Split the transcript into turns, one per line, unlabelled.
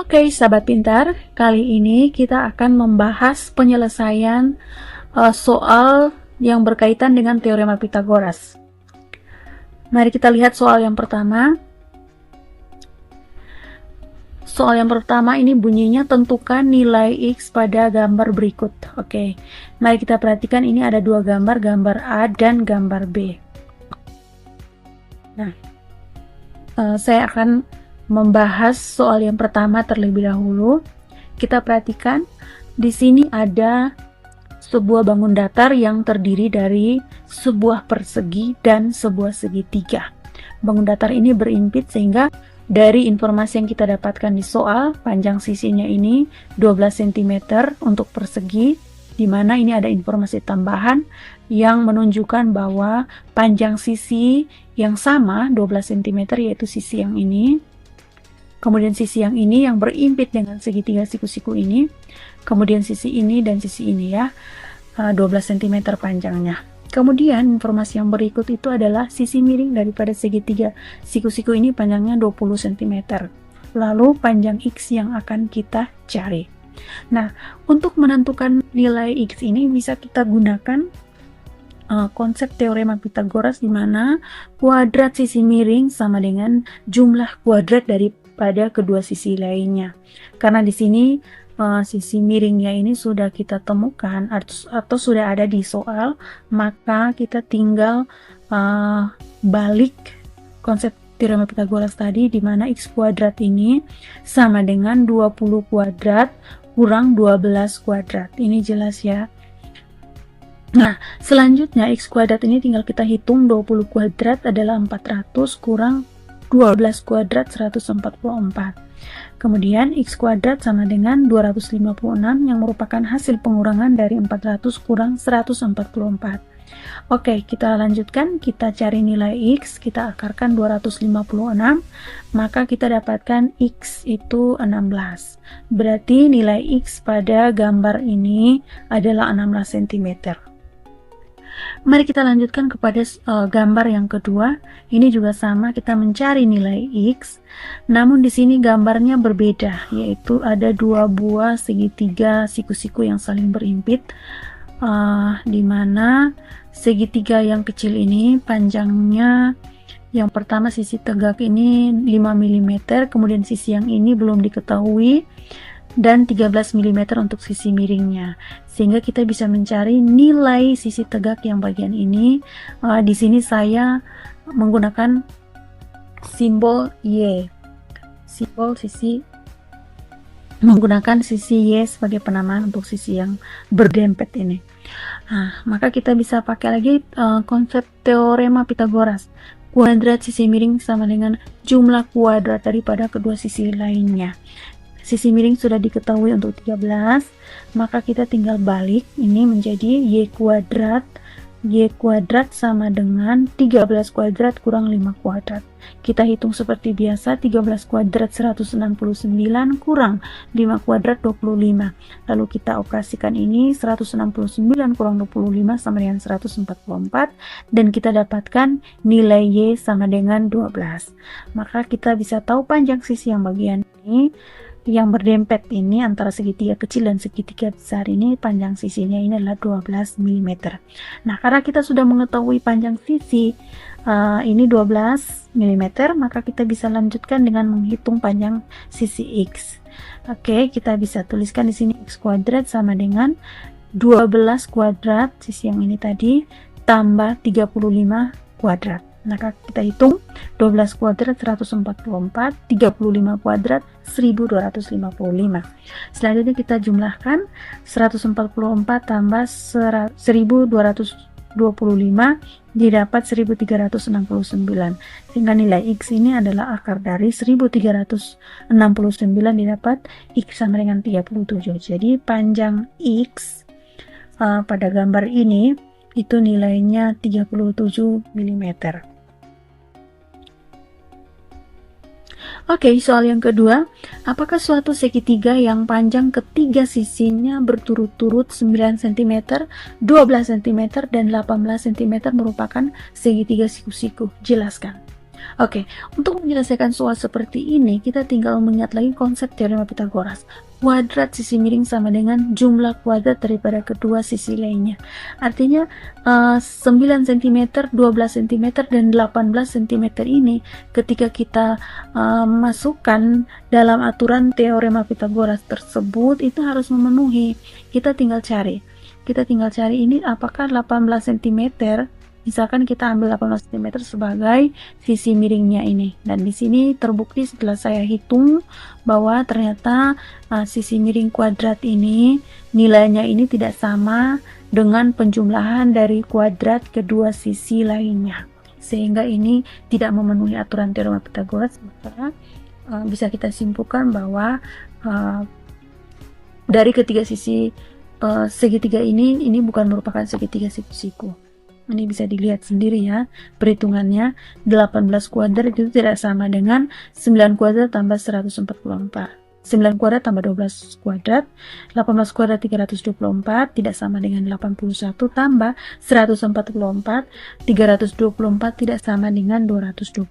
Oke, sahabat pintar, kali ini kita akan membahas penyelesaian soal yang berkaitan dengan teorema Pitagoras. Mari kita lihat soal yang pertama. Soal yang pertama ini bunyinya tentukan nilai X pada gambar berikut. Oke, mari kita perhatikan ini ada dua gambar, gambar A dan gambar B. Nah, saya akan membahas soal yang pertama terlebih dahulu. Kita perhatikan di sini ada sebuah bangun datar yang terdiri dari sebuah persegi dan sebuah segitiga. Bangun datar ini berimpit sehingga dari informasi yang kita dapatkan di soal, panjang sisinya ini 12 cm untuk persegi, di mana ini ada informasi tambahan yang menunjukkan bahwa panjang sisi yang sama 12 cm yaitu sisi yang ini. Kemudian sisi yang ini yang berimpit dengan segitiga siku-siku ini. Kemudian sisi ini dan sisi ini ya, 12 cm panjangnya. Kemudian informasi yang berikut itu adalah sisi miring daripada segitiga siku-siku ini panjangnya 20 cm. Lalu panjang X yang akan kita cari. Nah, untuk menentukan nilai X ini bisa kita gunakan konsep teorema Pitagoras, di mana kuadrat sisi miring sama dengan jumlah kuadrat daripada kedua sisi lainnya. Karena di sini sisi miringnya ini sudah kita temukan atau sudah ada di soal, maka kita tinggal balik konsep teorema Pitagoras tadi, di mana X kuadrat ini sama dengan 20 kuadrat kurang 12 kuadrat. Ini jelas ya. Nah, selanjutnya X kuadrat ini tinggal kita hitung, 20 kuadrat adalah 400 kurang 12 kuadrat 144. Kemudian X kuadrat sama dengan 256 yang merupakan hasil pengurangan dari 400 kurang 144. Oke, kita lanjutkan, kita cari nilai X, kita akarkan 256, maka kita dapatkan X itu 16. Berarti nilai X pada gambar ini adalah 16 cm. Mari kita lanjutkan kepada gambar yang kedua. Ini juga sama, kita mencari nilai X. Namun di sini gambarnya berbeda, yaitu ada dua buah segitiga siku-siku yang saling berimpit, di mana segitiga yang kecil ini panjangnya, yang pertama sisi tegak ini 5 mm, kemudian sisi yang ini belum diketahui, dan 13 mm untuk sisi miringnya, sehingga kita bisa mencari nilai sisi tegak yang bagian ini. Di sini saya menggunakan simbol Y, menggunakan sisi Y sebagai penamaan untuk sisi yang berdempet ini. Nah, maka kita bisa pakai lagi konsep teorema Pitagoras. Kuadrat sisi miring sama dengan jumlah kuadrat daripada kedua sisi lainnya. Sisi miring sudah diketahui untuk 13, maka kita tinggal balik ini menjadi Y kuadrat sama dengan 13 kuadrat kurang 5 kuadrat. Kita hitung seperti biasa, 13 kuadrat 169 kurang 5 kuadrat 25. Lalu kita operasikan ini, 169 kurang 25 sama dengan 144, dan kita dapatkan nilai Y sama dengan 12. Maka kita bisa tahu panjang sisi yang bagian ini yang berdempet ini antara segitiga kecil dan segitiga besar ini, panjang sisinya ini adalah 12 mm. Nah, karena kita sudah mengetahui panjang sisi ini 12 mm, maka kita bisa lanjutkan dengan menghitung panjang sisi X. Oke, kita bisa tuliskan di sini X kuadrat sama dengan 12 kuadrat sisi yang ini tadi tambah 35 kuadrat. Maka kita hitung 12 kuadrat 144, 35 kuadrat 1255. Selanjutnya kita jumlahkan 144 tambah 1225 didapat 1369, sehingga nilai X ini adalah akar dari 1369 didapat X sama dengan 37. Jadi panjang X pada gambar ini itu nilainya 37 mm. Oke, soal yang kedua, apakah suatu segitiga yang panjang ketiga sisinya berturut-turut 9 cm, 12 cm, dan 18 cm merupakan segitiga siku-siku? Jelaskan. Oke, untuk menyelesaikan soal seperti ini, kita tinggal mengingat lagi konsep teorema Pitagoras. Kuadrat sisi miring sama dengan jumlah kuadrat daripada kedua sisi lainnya. Artinya 9 cm, 12 cm, dan 18 cm ini ketika kita masukkan dalam aturan teorema Pitagoras tersebut, itu harus memenuhi. Kita tinggal cari ini apakah 18 cm. Misalkan kita ambil 18 cm sebagai sisi miringnya ini, dan di sini terbukti setelah saya hitung bahwa ternyata sisi miring kuadrat ini nilainya ini tidak sama dengan penjumlahan dari kuadrat kedua sisi lainnya, sehingga ini tidak memenuhi aturan teorema Pitagoras. Maka bisa kita simpulkan bahwa dari ketiga sisi segitiga ini bukan merupakan segitiga siku-siku. Ini bisa dilihat sendiri ya perhitungannya. 18 kuadrat itu tidak sama dengan 9 kuadrat tambah 144. 9 kuadrat tambah 12 kuadrat, 18 kuadrat 324 tidak sama dengan 81 tambah 144. 324 tidak sama dengan 225.